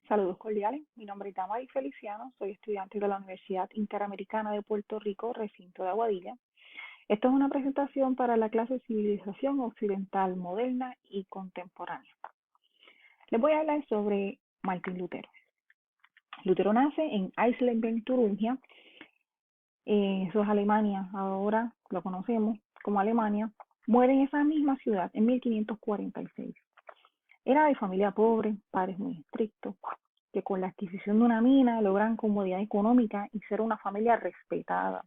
Saludos cordiales, mi nombre es Damari Feliciano, soy estudiante de la Universidad Interamericana de Puerto Rico, recinto de Aguadilla. Esto es una presentación para la clase Civilización Occidental Moderna y Contemporánea. Les voy a hablar sobre Martín Lutero. Lutero nace en Eisleben, Turingia, eso es Alemania, ahora lo conocemos como Alemania. Muere en esa misma ciudad en 1546. Era de familia pobre, padres muy estrictos, que con la adquisición de una mina logran comodidad económica y ser una familia respetada.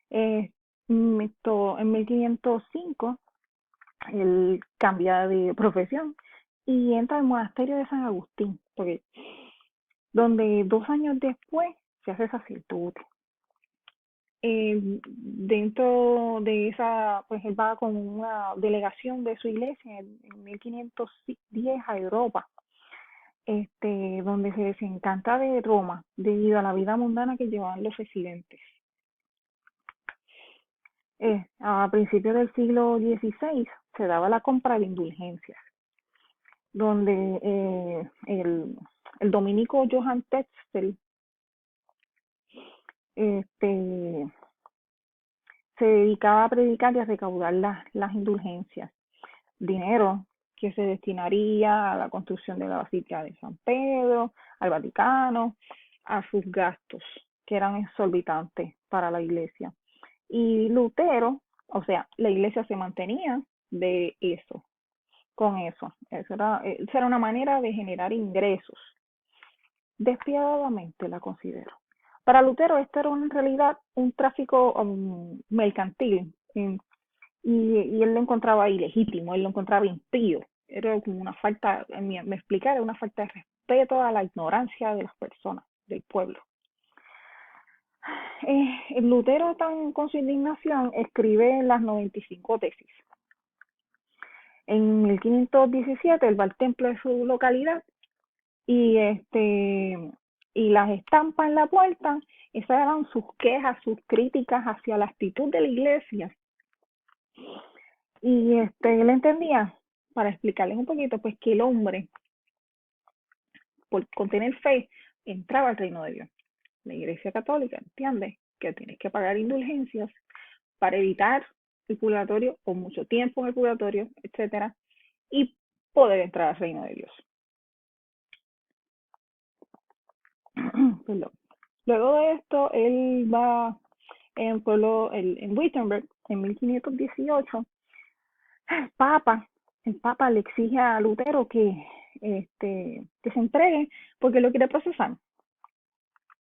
En 1505, él cambia de profesión y entra al monasterio de San Agustín, donde 2 años después se hace sacerdote. Dentro de esa, pues él va con una delegación de su iglesia en 1510 a Europa, donde se desencanta de Roma debido a la vida mundana que llevaban los residentes. A principios del siglo XVI se daba la compra de indulgencias, donde el dominico Johann Tetzel se dedicaba a predicar y a recaudar las indulgencias, dinero que se destinaría a la construcción de la Basílica de San Pedro, al Vaticano, a sus gastos, que eran exorbitantes para la iglesia. Y Lutero, o sea, la iglesia se mantenía de eso, con eso. Esa era una manera de generar ingresos. Despiadadamente la considero. Para Lutero esto era en realidad un tráfico mercantil, y él lo encontraba ilegítimo, él lo encontraba impío. Era como una falta, me explicara, una falta de respeto a la ignorancia de las personas, del pueblo. Lutero, con su indignación, escribe las 95 tesis. En 1517 él va al templo de su localidad y las estampa en la puerta. Esas eran sus quejas, sus críticas hacia la actitud de la iglesia. Y él entendía, para explicarles un poquito, pues que el hombre, con tener fe, entraba al reino de Dios. La iglesia católica entiende que tienes que pagar indulgencias para evitar el purgatorio o mucho tiempo en el purgatorio, etcétera, y poder entrar al reino de Dios. Perdón. Luego de esto, él va en Wittenberg, en 1518. El Papa le exige a Lutero que se entregue porque lo quiere procesar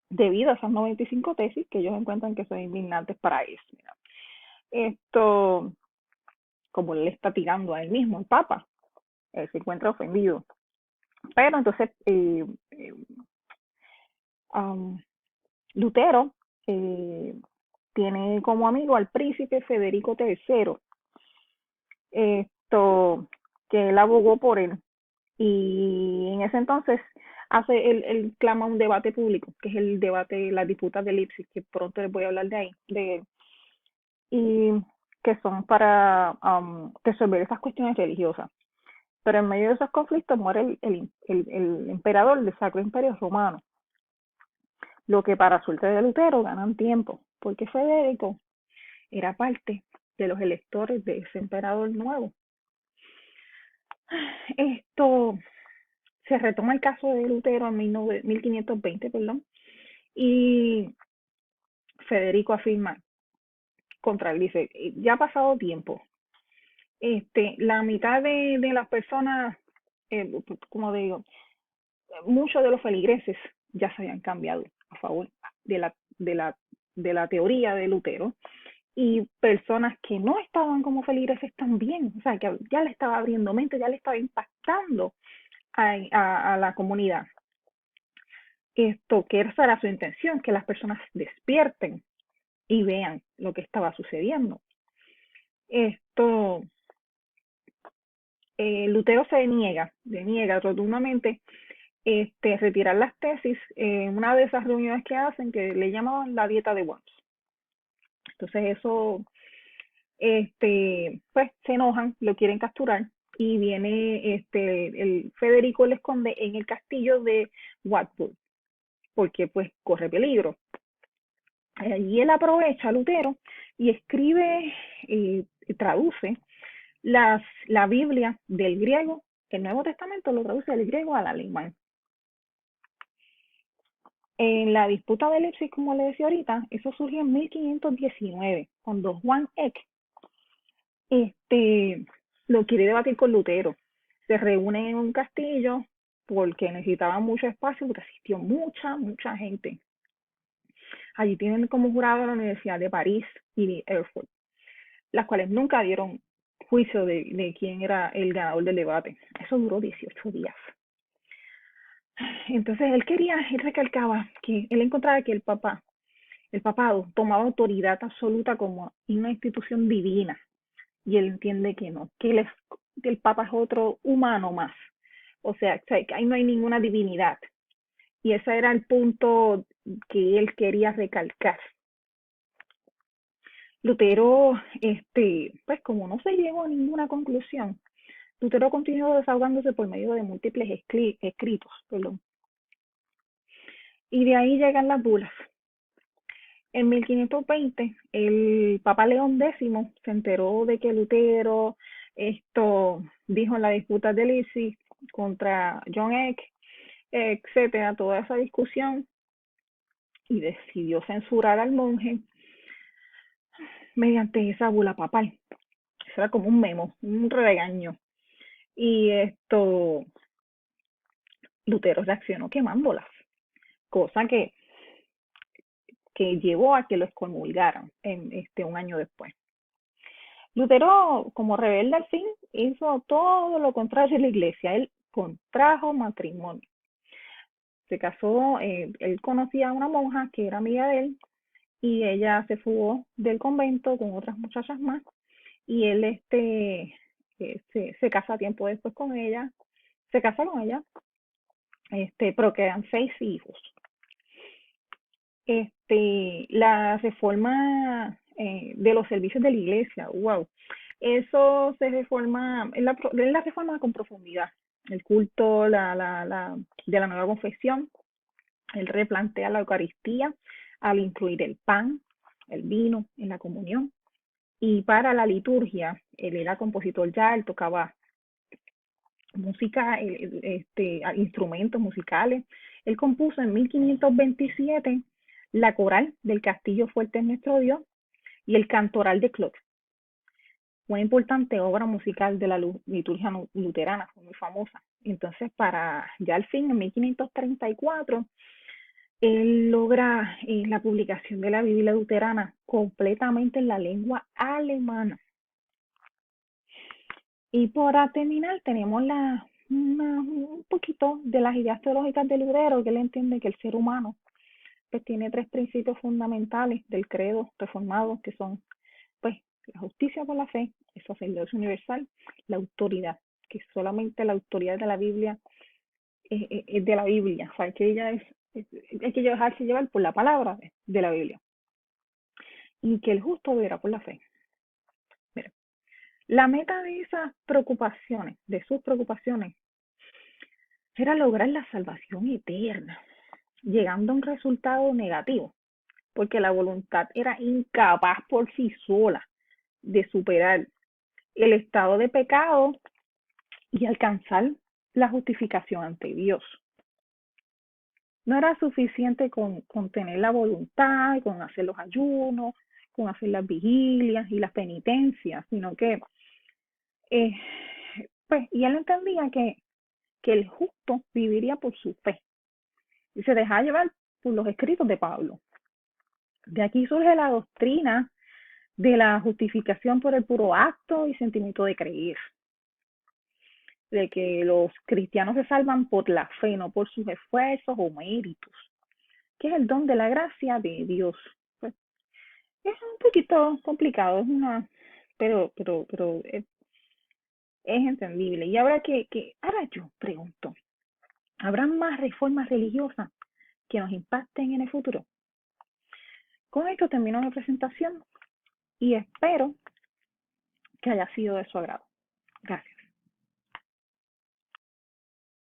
debido a esas 95 tesis que ellos encuentran que son indignantes para ellos. Esto, como le está tirando a él mismo, el Papa, él se encuentra ofendido. Pero entonces Lutero tiene como amigo al príncipe Federico III, que él abogó por él. Y en ese entonces él clama un debate público, que es el debate, las disputas de Lipsis, que pronto les voy a hablar de él, y que son para resolver esas cuestiones religiosas. Pero en medio de esos conflictos muere el emperador del Sacro Imperio Romano, lo que para suerte de Lutero ganan tiempo, porque Federico era parte de los electores de ese emperador nuevo. Se retoma el caso de Lutero en 1520, y Federico afirma contra él, dice, ya ha pasado tiempo, la mitad de las personas, como digo, muchos de los feligreses ya se habían cambiado a favor de la teoría de Lutero, y personas que no estaban como feligreses también, o sea, que ya le estaba abriendo mente, ya le estaba impactando a la comunidad. Que esa era su intención, que las personas despierten y vean lo que estaba sucediendo. Lutero se deniega rotundamente retirar las tesis en una de esas reuniones que hacen, que le llamaban la dieta de Worms. Entonces eso, pues se enojan, lo quieren capturar, y viene el Federico le esconde en el castillo de Watford, porque pues corre peligro. Allí él aprovecha, Lutero, y escribe, traduce la Biblia del griego, el Nuevo Testamento lo traduce del griego al alemán. En la disputa de Leipzig, como le decía ahorita, eso surgió en 1519, cuando Juan Eck lo quiere debatir con Lutero. Se reúnen en un castillo porque necesitaban mucho espacio, porque asistió mucha gente. Allí tienen como jurado la Universidad de París y de Erfurt, las cuales nunca dieron juicio de quién era el ganador del debate. Eso duró 18 días. Entonces él recalcaba que él encontraba que el papado tomaba autoridad absoluta como una institución divina, y él entiende que no, que el papa es otro humano más. O sea, que ahí no hay ninguna divinidad. Y ese era el punto que él quería recalcar. Lutero, pues como no se llegó a ninguna conclusión, Lutero continuó desahogándose por medio de múltiples escritos, perdón. Y de ahí llegan las bulas. En 1520, el Papa León X se enteró de que Lutero dijo en la disputa de Leipzig contra John Eck, etcétera, toda esa discusión, y decidió censurar al monje mediante esa bula papal. Eso era como un memo, un regaño. Y Lutero reaccionó quemándolas, cosa que llevó a que lo excomulgaran un año después. Lutero, como rebelde al fin, hizo todo lo contrario de la iglesia. Él contrajo matrimonio. Se casó, él conocía a una monja que era amiga de él, y ella se fugó del convento con otras muchachas más, y él se casa tiempo después con ella, se casa con ella, procrean 6 hijos. La reforma de los servicios de la iglesia, wow, eso se reforma, es la reforma con profundidad, el culto de la nueva confesión. Él replantea la Eucaristía al incluir el pan, el vino en la comunión. Y para la liturgia, él era compositor ya, él tocaba música, instrumentos musicales. Él compuso en 1527 la coral del Castillo Fuerte es Nuestro Dios y el cantoral de Klotz, una importante obra musical de la liturgia luterana, fue muy famosa. Entonces, para ya al fin, en 1534, él logra la publicación de la Biblia luterana completamente en la lengua alemana. Y para terminar, tenemos un poquito de las ideas teológicas de Lutero, que él entiende que el ser humano pues tiene 3 principios fundamentales del credo reformado, que son pues la justicia por la fe, el sacerdocio universal, la autoridad, que solamente la autoridad de la Biblia es de la Biblia, o sea, hay que dejarse llevar por la palabra de la Biblia, y que el justo verá por la fe. Mira, la meta de esas preocupaciones, de sus preocupaciones, era lograr la salvación eterna, llegando a un resultado negativo, porque la voluntad era incapaz por sí sola de superar el estado de pecado y alcanzar la justificación ante Dios. No era suficiente con tener la voluntad, con hacer los ayunos, con hacer las vigilias y las penitencias, sino que, pues, y él entendía que el justo viviría por su fe y se dejaba llevar por los escritos de Pablo. De aquí surge la doctrina de la justificación por el puro acto y sentimiento de creer, de que los cristianos se salvan por la fe, no por sus esfuerzos o méritos, que es el don de la gracia de Dios. Pues, es un poquito complicado, pero es entendible. Y ahora yo pregunto, ¿habrá más reformas religiosas que nos impacten en el futuro? Con esto termino mi presentación y espero que haya sido de su agrado. Gracias.